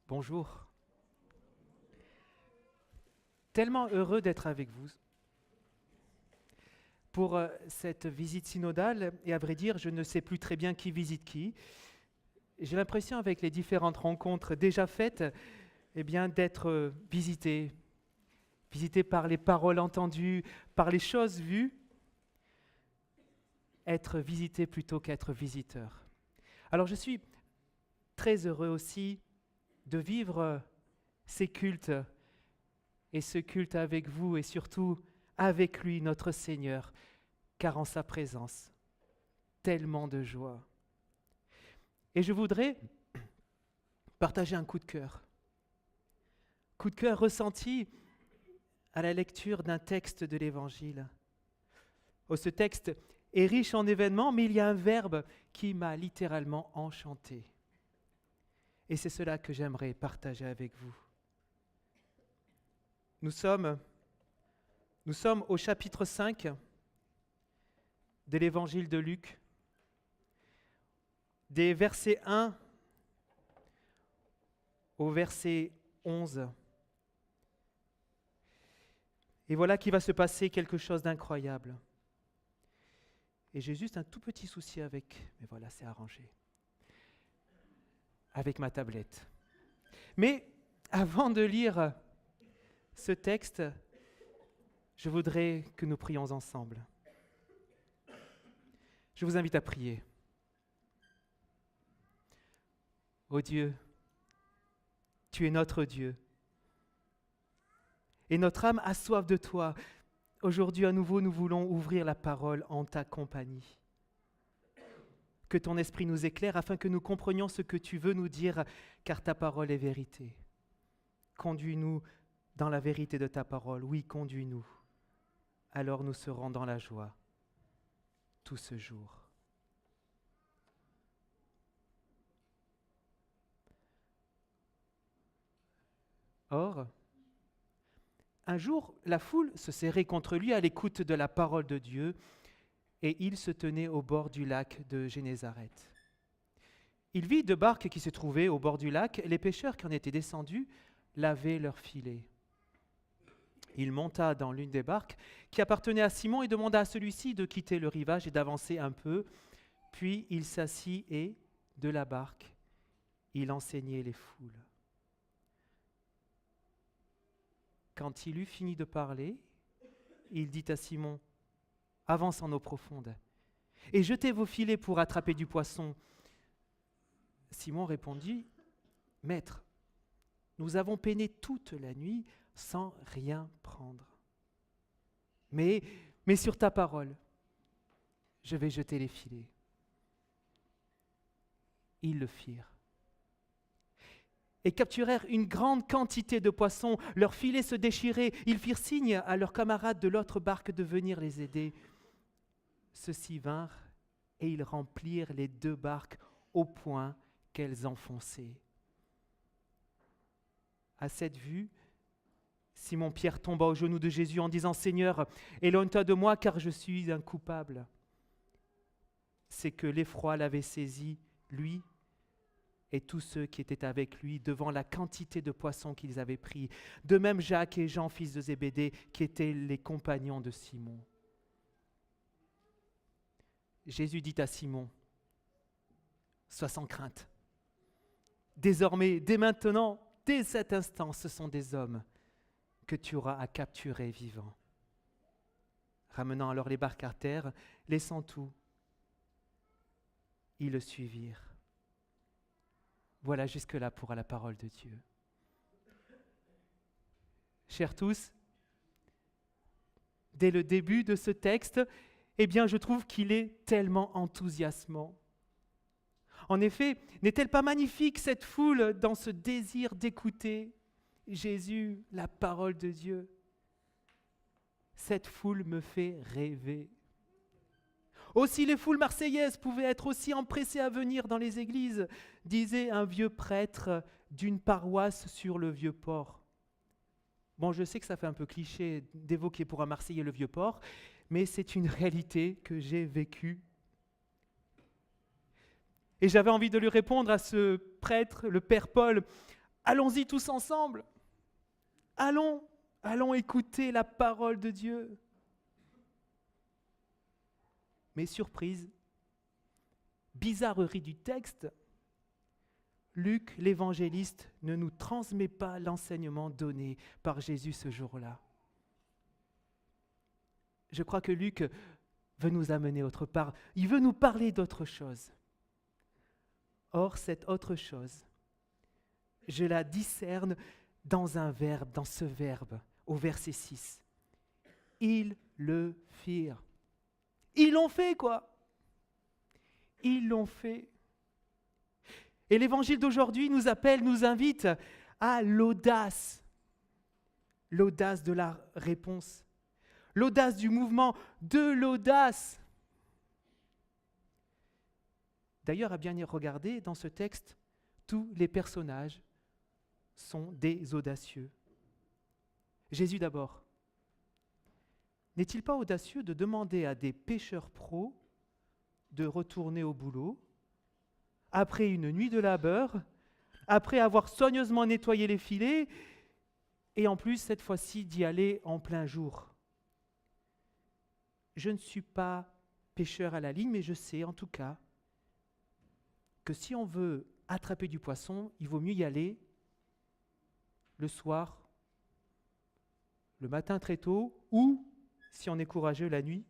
Bonjour. Tellement heureux d'être avec vous pour cette visite synodale. Et à vrai dire, je ne sais plus très bien qui visite qui. J'ai l'impression, avec les différentes rencontres déjà faites, d'être visité par les paroles entendues, par les choses vues, être visité plutôt qu'être visiteur. Alors je suis très heureux aussi de vivre ces cultes et ce culte avec vous et surtout avec lui, notre Seigneur, car en sa présence, tellement de joie. Et je voudrais partager un coup de cœur ressenti à la lecture d'un texte de l'Évangile. Oh, ce texte est riche en événements, mais il y a un verbe qui m'a littéralement enchanté. Et c'est cela que j'aimerais partager avec vous. Nous sommes au chapitre 5 de l'Évangile de Luc, des versets 1 au verset 11. Et voilà qu'il va se passer quelque chose d'incroyable. Et j'ai juste un tout petit souci mais voilà, c'est arrangé, avec ma tablette. Mais avant de lire ce texte, je voudrais que nous prions ensemble. Je vous invite à prier. Ô Dieu, tu es notre Dieu. Et notre âme a soif de toi. Aujourd'hui, à nouveau, nous voulons ouvrir la parole en ta compagnie. Que ton esprit nous éclaire afin que nous comprenions ce que tu veux nous dire, car ta parole est vérité. Conduis-nous dans la vérité de ta parole. Oui, conduis-nous. Alors nous serons dans la joie tout ce jour. Or, un jour, la foule se serrait contre lui à l'écoute de la parole de Dieu et il se tenait au bord du lac de Génézareth. Il vit deux barques qui se trouvaient au bord du lac. Les pêcheurs qui en étaient descendus lavaient leurs filets. Il monta dans l'une des barques qui appartenait à Simon et demanda à celui-ci de quitter le rivage et d'avancer un peu. Puis il s'assit et, de la barque, il enseignait les foules. Quand il eut fini de parler, il dit à Simon, « Avance en eau profonde et jetez vos filets pour attraper du poisson. » Simon répondit, « Maître, nous avons peiné toute la nuit sans rien prendre. Mais sur ta parole, je vais jeter les filets. » Ils le firent et capturèrent une grande quantité de poissons. Leurs filets se déchiraient. Ils firent signe à leurs camarades de l'autre barque de venir les aider. Ceux-ci vinrent et ils remplirent les deux barques au point qu'elles enfonçaient. À cette vue, Simon-Pierre tomba aux genoux de Jésus en disant « Seigneur, éloigne-toi de moi car je suis un coupable. » C'est que l'effroi l'avait saisi, lui et tous ceux qui étaient avec lui, devant la quantité de poissons qu'ils avaient pris. De même Jacques et Jean, fils de Zébédée, qui étaient les compagnons de Simon. Jésus dit à Simon, « Sois sans crainte. Désormais, dès maintenant, dès cet instant, ce sont des hommes que tu auras à capturer vivants. » Ramenant alors les barques à terre, laissant tout, ils le suivirent. Voilà jusque-là pour la parole de Dieu. Chers tous, dès le début de ce texte, je trouve qu'il est tellement enthousiasmant. En effet, n'est-elle pas magnifique cette foule dans ce désir d'écouter Jésus, la parole de Dieu? Cette foule me fait rêver. Aussi les foules marseillaises pouvaient être aussi empressées à venir dans les églises, disait un vieux prêtre d'une paroisse sur le Vieux-Port. Bon, je sais que ça fait un peu cliché d'évoquer pour un Marseillais le Vieux-Port, mais c'est une réalité que j'ai vécue. Et j'avais envie de lui répondre à ce prêtre, le Père Paul, « Allons-y tous ensemble. Allons écouter la parole de Dieu. Mais surprise, bizarrerie du texte, Luc, l'évangéliste, ne nous transmet pas l'enseignement donné par Jésus ce jour-là. Je crois que Luc veut nous amener autre part. Il veut nous parler d'autre chose. Or, cette autre chose, je la discerne dans ce verbe, au verset 6. Ils le firent. Ils l'ont fait, quoi. Ils l'ont fait. Et l'évangile d'aujourd'hui nous invite à l'audace. L'audace de la réponse. L'audace du mouvement, de l'audace. D'ailleurs, à bien y regarder, dans ce texte, tous les personnages sont des audacieux. Jésus d'abord. N'est-il pas audacieux de demander à des pêcheurs pros de retourner au boulot, après une nuit de labeur, après avoir soigneusement nettoyé les filets, et en plus, cette fois-ci, d'y aller en plein jour? Je ne suis pas pêcheur à la ligne, mais je sais en tout cas que si on veut attraper du poisson, il vaut mieux y aller le soir, le matin très tôt, ou, si on est courageux, la nuit.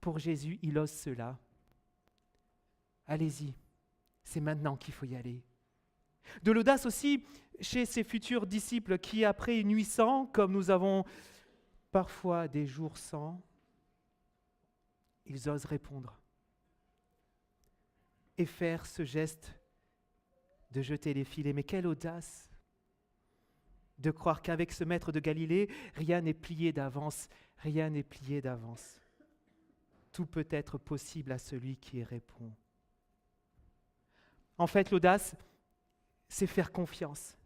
Pour Jésus, il ose cela. Allez-y, c'est maintenant qu'il faut y aller. De l'audace aussi chez ses futurs disciples qui, après une nuit sans, comme nous avons parfois des jours sans, ils osent répondre et faire ce geste de jeter les filets. Mais quelle audace de croire qu'avec ce maître de Galilée, rien n'est plié d'avance, rien n'est plié d'avance. Tout peut être possible à celui qui y répond. En fait, l'audace, c'est faire confiance.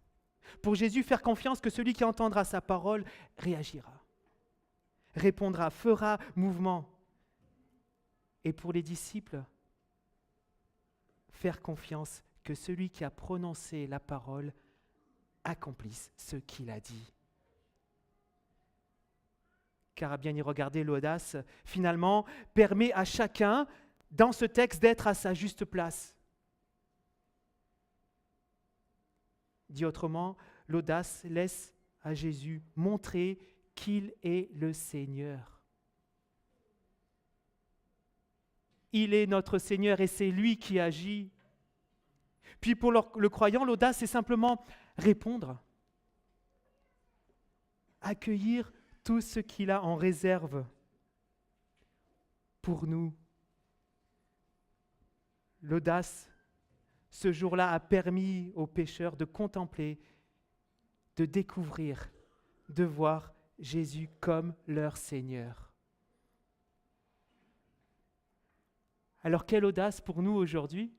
Pour Jésus, faire confiance que celui qui entendra sa parole réagira, répondra, fera mouvement. Et pour les disciples, faire confiance que celui qui a prononcé la parole accomplisse ce qu'il a dit. Car à bien y regarder, l'audace, finalement, permet à chacun, dans ce texte, d'être à sa juste place. Dit autrement, l'audace laisse à Jésus montrer qu'il est le Seigneur. Il est notre Seigneur et c'est lui qui agit. Puis pour le croyant, l'audace, c'est simplement répondre, accueillir tout ce qu'il a en réserve pour nous. L'audace, ce jour-là, a permis aux pécheurs de contempler, de découvrir, de voir Jésus comme leur Seigneur. Alors quelle audace pour nous aujourd'hui?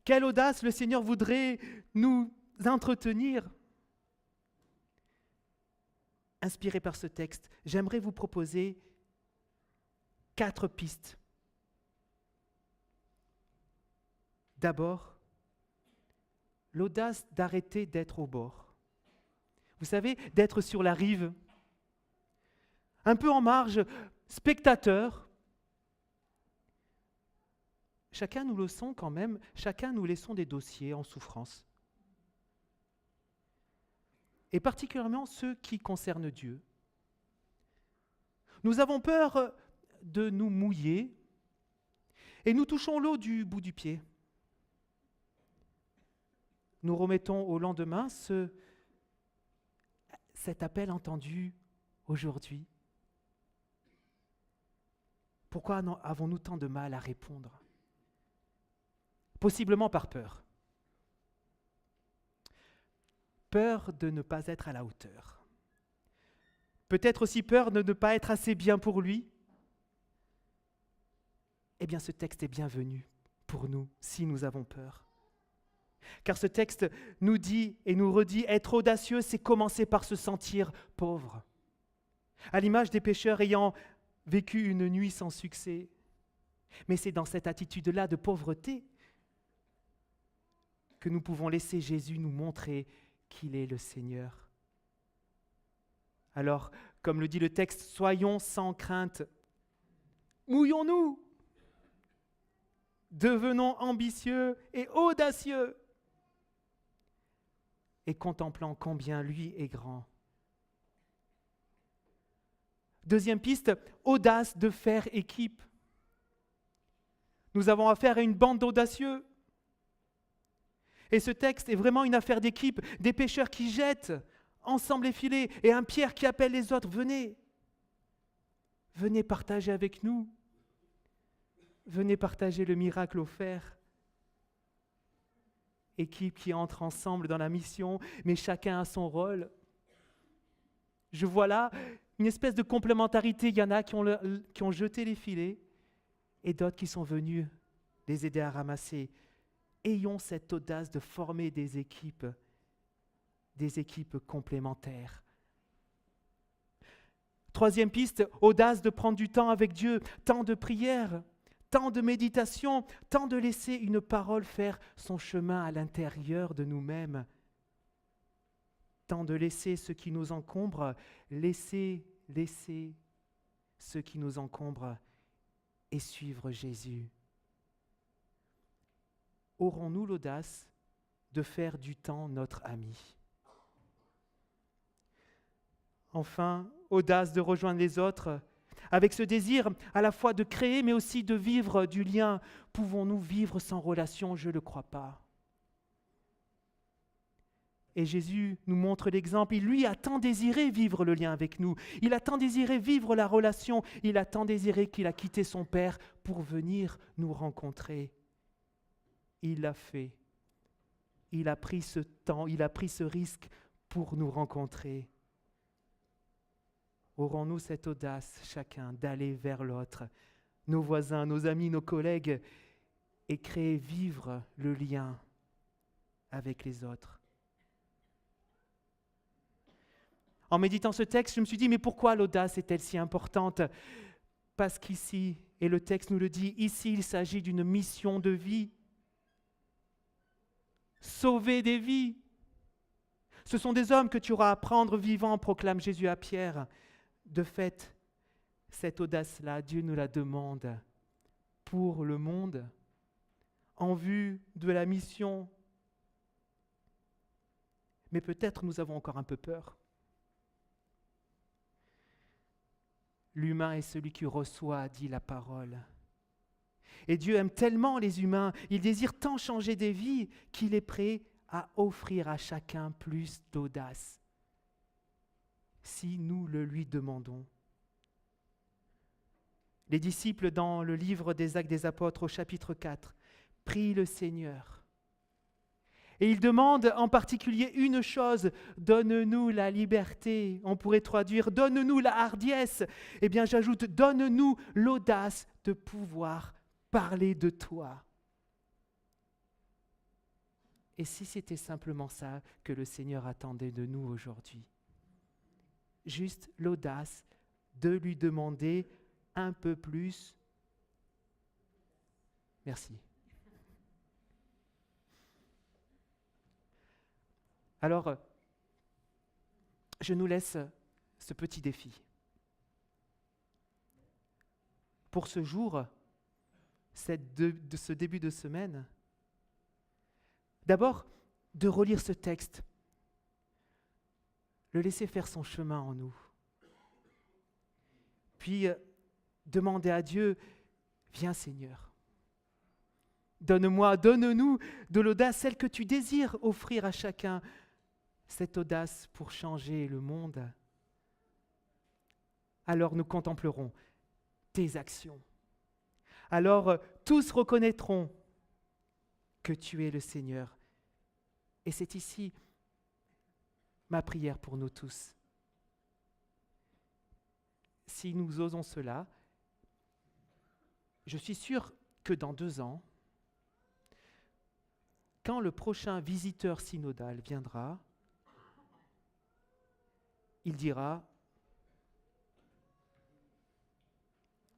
Quelle audace le Seigneur voudrait nous entretenir? Inspiré par ce texte, j'aimerais vous proposer 4 pistes. D'abord, l'audace d'arrêter d'être au bord. Vous savez, d'être sur la rive, un peu en marge, spectateur. Chacun nous le sont quand même, chacun nous laissons des dossiers en souffrance. Et particulièrement ceux qui concernent Dieu. Nous avons peur de nous mouiller et nous touchons l'eau du bout du pied. Nous remettons au lendemain cet appel entendu aujourd'hui. Pourquoi avons-nous tant de mal à répondre? Possiblement par peur. Peur de ne pas être à la hauteur. Peut-être aussi peur de ne pas être assez bien pour lui. Eh bien, ce texte est bienvenu pour nous si nous avons peur. Car ce texte nous dit et nous redit, être audacieux, c'est commencer par se sentir pauvre. À l'image des pécheurs ayant vécu une nuit sans succès. Mais c'est dans cette attitude-là de pauvreté que nous pouvons laisser Jésus nous montrer qu'il est le Seigneur. Alors, comme le dit le texte, soyons sans crainte. Mouillons-nous. Devenons ambitieux et audacieux. Et contemplant combien lui est grand. Deuxième piste, audace de faire équipe. Nous avons affaire à une bande d'audacieux. Et ce texte est vraiment une affaire d'équipe, des pêcheurs qui jettent ensemble les filets et un Pierre qui appelle les autres, venez, venez partager avec nous, venez partager le miracle offert. Équipe qui entre ensemble dans la mission, mais chacun a son rôle. Je vois là une espèce de complémentarité, il y en a qui ont jeté les filets et d'autres qui sont venus les aider à ramasser. Ayons cette audace de former des équipes complémentaires. Troisième piste, audace de prendre du temps avec Dieu, temps de prière, temps de méditation, temps de laisser une parole faire son chemin à l'intérieur de nous-mêmes. Temps de laisser ce qui nous encombre, laisser ce qui nous encombre et suivre Jésus. Aurons-nous l'audace de faire du temps notre ami? Enfin, audace de rejoindre les autres, avec ce désir à la fois de créer mais aussi de vivre du lien. Pouvons-nous vivre sans relation? Je ne le crois pas. Et Jésus nous montre l'exemple. Il, lui, a tant désiré vivre le lien avec nous. Il a tant désiré vivre la relation. Il a tant désiré qu'il a quitté son Père pour venir nous rencontrer. Il l'a fait. Il a pris ce temps, il a pris ce risque pour nous rencontrer. Aurons-nous cette audace, chacun, d'aller vers l'autre, nos voisins, nos amis, nos collègues, et créer, vivre le lien avec les autres? En méditant ce texte, je me suis dit, mais pourquoi l'audace est-elle si importante? Parce qu'ici, et le texte nous le dit, ici il s'agit d'une mission de vie. Sauver des vies. Ce sont des hommes que tu auras à prendre vivants, proclame Jésus à Pierre. De fait, cette audace-là, Dieu nous la demande pour le monde, en vue de la mission. Mais peut-être nous avons encore un peu peur. L'humain est celui qui reçoit, dit la parole. Et Dieu aime tellement les humains, il désire tant changer des vies qu'il est prêt à offrir à chacun plus d'audace, si nous le lui demandons. Les disciples, dans le livre des Actes des Apôtres au chapitre 4, prient le Seigneur. Et ils demandent en particulier une chose, donne-nous la liberté. On pourrait traduire, donne-nous la hardiesse. Eh bien, j'ajoute, donne-nous l'audace de pouvoir parler de toi. Et si c'était simplement ça que le Seigneur attendait de nous aujourd'hui? Juste l'audace de lui demander un peu plus. Merci. Alors, je nous laisse ce petit défi. Pour ce jour, de ce début de semaine, d'abord, de relire ce texte, le laisser faire son chemin en nous. Puis, demander à Dieu, viens Seigneur, donne-nous de l'audace, celle que tu désires offrir à chacun, cette audace pour changer le monde. Alors nous contemplerons tes actions. Alors tous reconnaîtront que tu es le Seigneur. Et c'est ici ma prière pour nous tous. Si nous osons cela, je suis sûr que dans 2 ans, quand le prochain visiteur synodal viendra, il dira,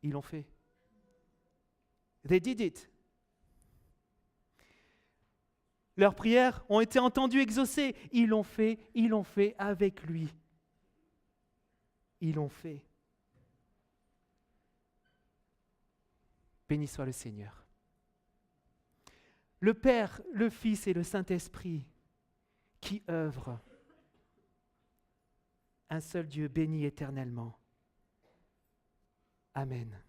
ils l'ont fait. They did it. Leurs prières ont été entendues, exaucées. Ils l'ont fait avec lui. Ils l'ont fait. Béni soit le Seigneur. Le Père, le Fils et le Saint-Esprit qui œuvrent. Un seul Dieu béni éternellement. Amen.